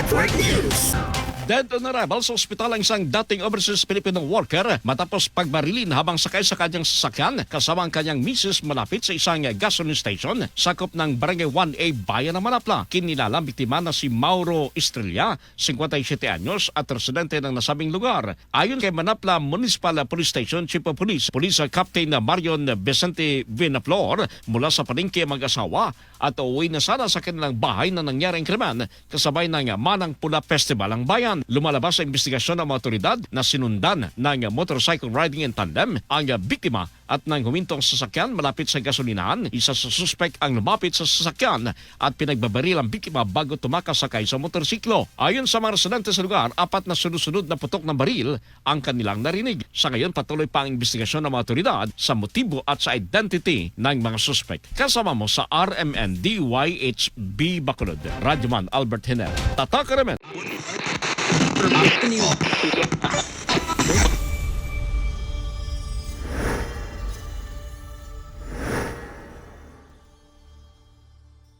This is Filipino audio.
Network News. Dead on arrival sa ospital ang isang dating overseas Filipino worker matapos pagbarilin habang sakay sa kanyang sasakyan kasama ang kanyang misis malapit sa isang gasoline station sakop ng Barangay 1A Bayan ng Manapla. Kinilala ang biktima na si Mauro Estrella, 57 anyos at residente ng nasabing lugar. Ayon kay Manapla Municipal Police Station Chief of Police, Police Captain Marion Vicente Vinaflor, mula sa palengke ang mag-asawa at uuwi na sana sa kanilang bahay na nangyari ang krimen kasabay ng Manang Pula Festival ang bayan. Lumalabas sa investigasyon ng mga otoridad na sinundan ng motorcycle riding in tandem ang biktima at nang huminto ang sasakyan malapit sa gasolinahan, isa sa suspect ang lumapit sa sasakyan at pinagbabaril ang biktima bago tumakas sakay sa motorsiklo. Ayon sa mga residente sa lugar, 4 na sunod-sunod na putok ng baril ang kanilang narinig. Sa ngayon, patuloy pa ang investigasyon ng mga otoridad sa motibo at sa identity ng mga suspect. Kasama mo sa RMN DYHB Bacolod, Radyoman Albert Hiner. Tatak Remen.